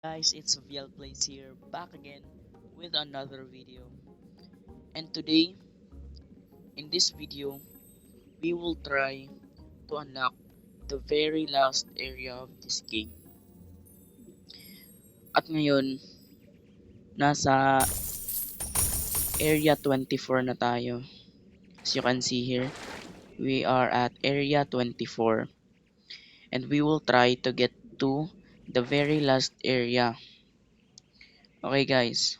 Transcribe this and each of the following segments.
Guys, it's VL Plays here, back again with another video. And today, in this video, we will try to unlock the very last area of this game. At ngayon, nasa area 24 na tayo. As you can see here, we are at area 24 and we will try to get to the very last area. Okay guys,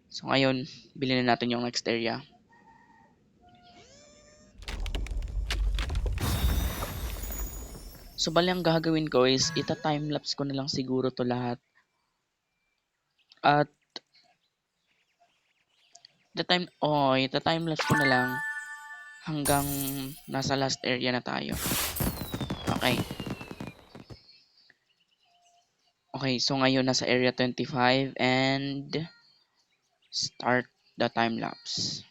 so ngayon, bilhin na natin yung next area. So bali ang gagawin ko is ita-timelapse ko na lang siguro to lahat. At ita-timelapse ko na lang hanggang nasa last area na tayo. Okay. Okay, so ngayon nasa area 25 and start the time lapse.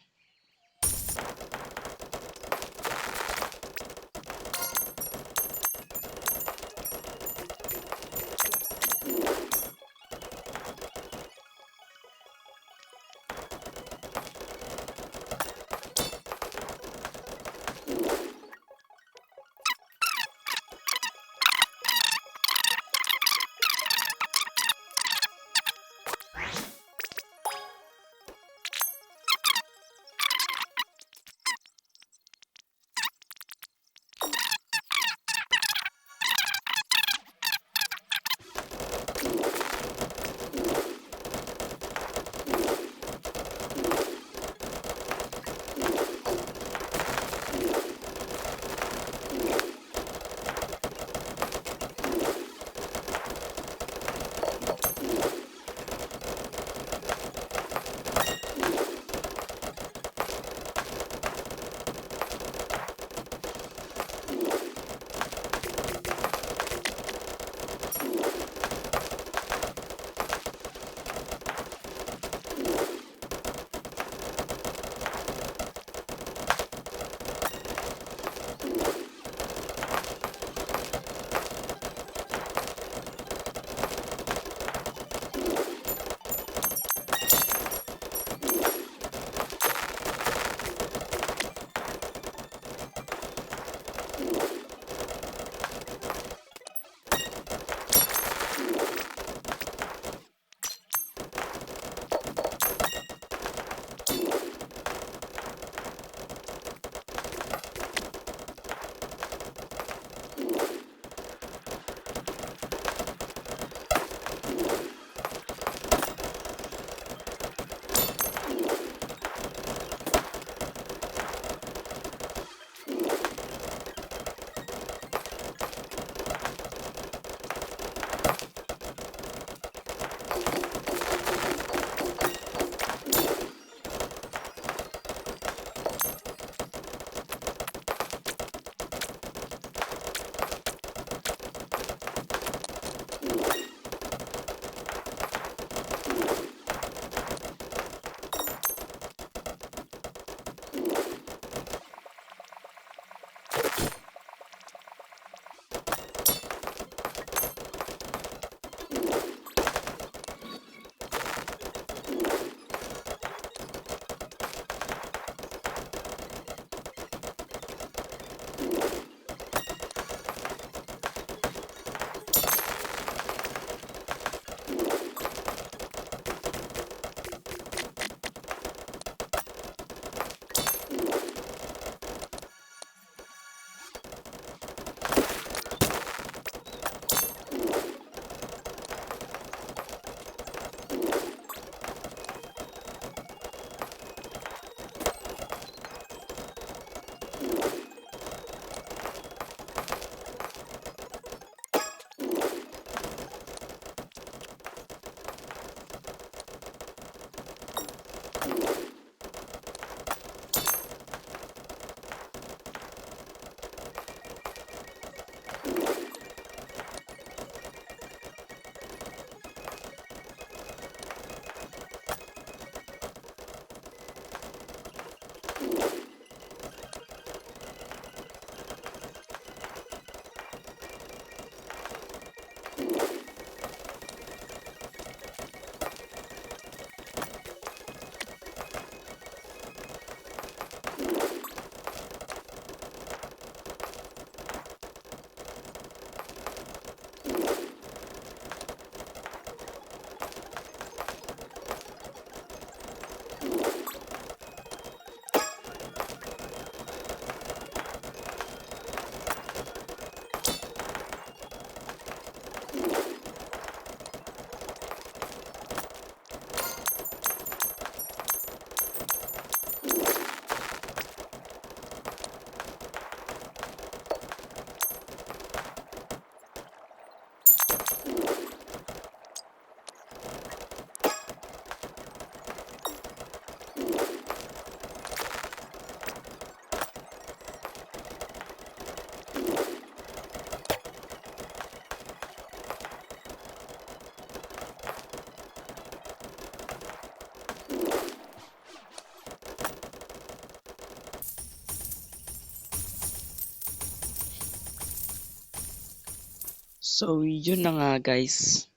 So, yun na nga guys.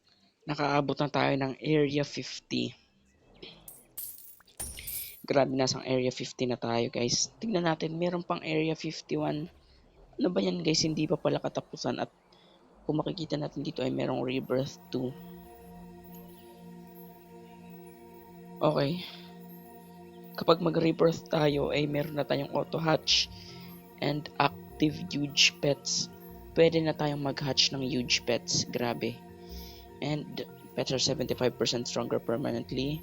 Nakaabot na tayo ng Area 50. Grabe, nasang Area 50 na tayo guys. Tingnan natin, meron pang Area 51. Ano ba yan guys? Hindi pa pala katapusan. At kung makikita natin dito ay merong Rebirth 2. Okay. Kapag mag-rebirth tayo ay meron na tayong auto hatch and active huge pets. Pwede na tayong mag-hatch ng huge pets. Grabe. And pets are 75% stronger permanently.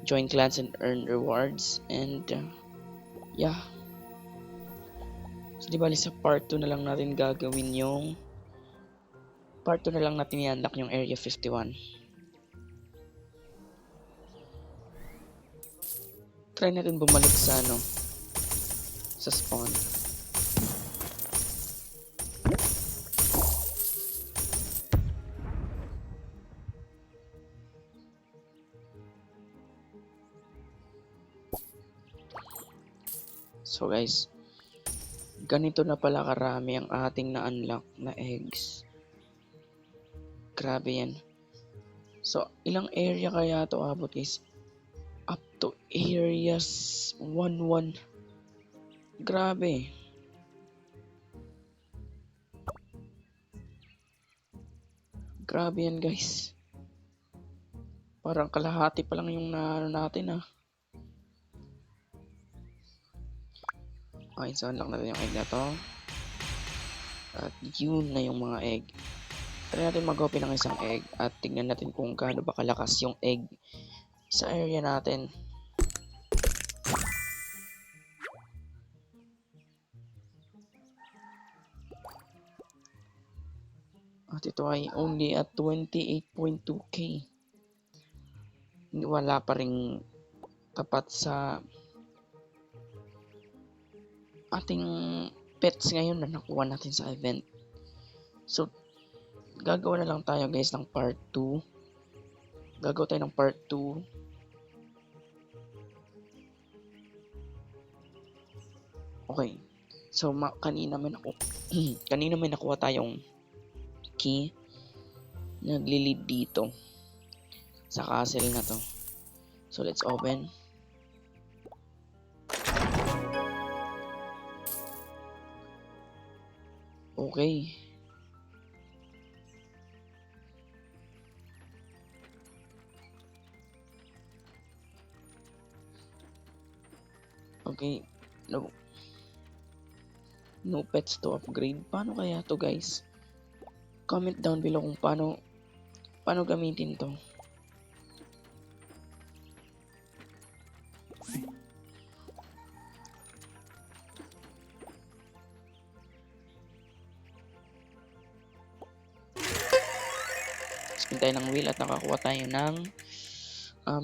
Join clans and earn rewards. And yeah. So di bali sa part 2 na lang natin gagawin yung part 2 na lang natin i-unlock yung Area 51. Try natin bumalik sa sa spawn. So guys, ganito na pala karami ang ating na-unlock na eggs. Grabe yan. So, ilang area kaya ito abot guys? Up to areas 1-1. Grabe. Grabe yan guys. Parang kalahati pa lang yung natin . Okay, so unlock natin yung egg na to. At yun na yung mga egg. Try natin mag-open ng isang egg at tignan natin kung gaano ba kalakas yung egg sa area natin. At ito ay only at 28.2k. Wala pa ring tapat sa ating pets ngayon na nakuha natin sa event. So, gagawa na lang tayo guys ng part 2. Gagawa tayo ng part 2. Okay. So, kanina may nakuha tayong key. Nagli-lead dito sa castle na to. So, let's open. Okay. Okay. No pets to upgrade. Paano kaya to guys? Comment down below kung paano gamitin to. Spin tayo ng wheel at nakakuha tayo ng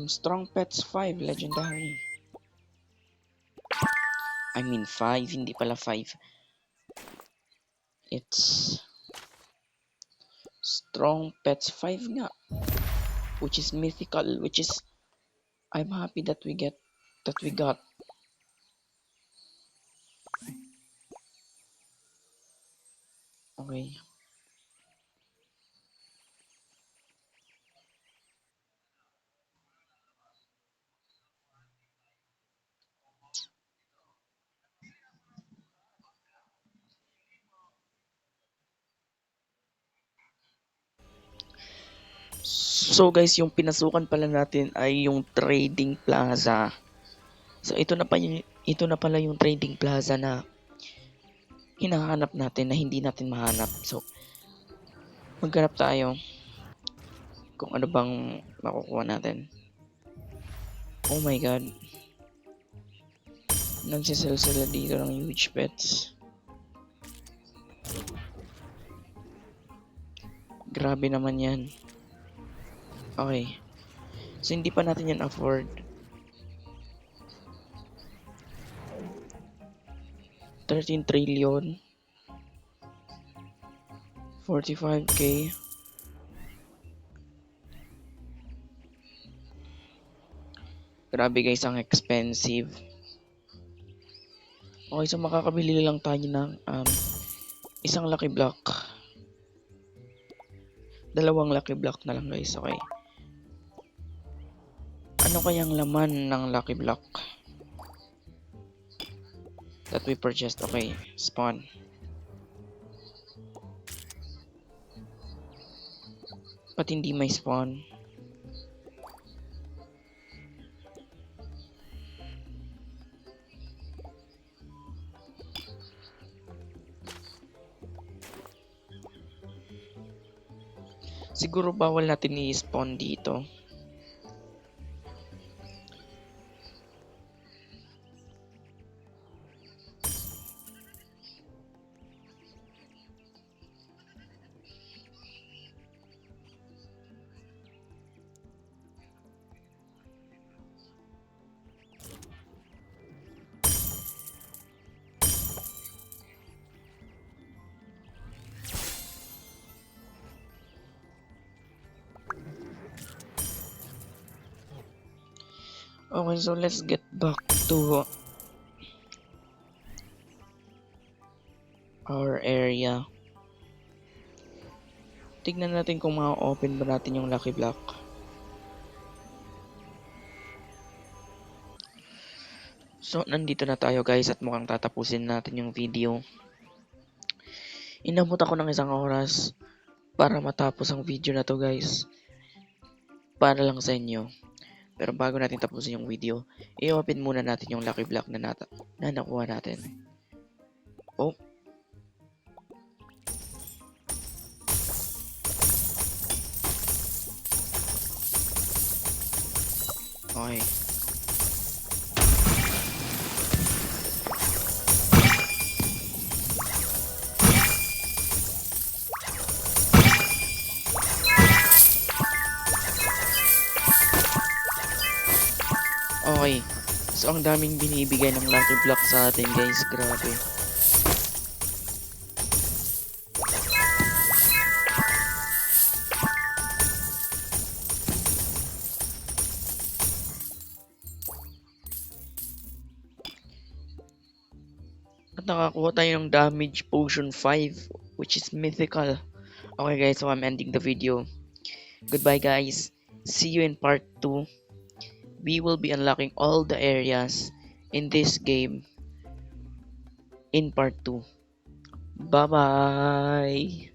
Strong Pets 5 Legendary. I mean 5, hindi pala 5. It's Strong Pets 5 nga. Which is mythical, which is I'm happy that we got. Okay. So guys, yung pinasukan pala natin ay yung trading plaza. So ito na pala yung trading plaza na hinahanap natin na hindi natin mahanap. So maghanap tayo kung ano bang makukuha natin. Oh my god. Nagsisell sila dito ng huge pets. Grabe naman yan. Okay. So hindi pa natin yan afford. 13 trillion. 45k. Grabe guys, ang expensive. Okay, so makakabili lang tayo ng isang lucky block. Dalawang lucky block na lang guys, okay. Ano kayang laman ng lucky block that we purchased? Okay, spawn. Ba't hindi may spawn? Siguro bawal natin i-spawn dito. Okay, so let's get back to our area. Tignan natin kung ma-open ba natin yung lucky block. So, nandito na tayo guys at mukhang tatapusin natin yung video. Inabot ako ng 1 oras para matapos ang video na to guys. Para lang sa inyo. Pero bago natin tapusin yung video, i-open muna natin yung lucky block na nakuha natin. Oh. Okay. Okay. So, ang daming binibigay ng lucky block sa atin guys. Grabe. At nakakuha tayo ng damage potion 5, which is mythical. Okay guys, so I'm ending the video. Goodbye guys. See you in part 2. We will be unlocking all the areas in this game in part 2. Bye bye.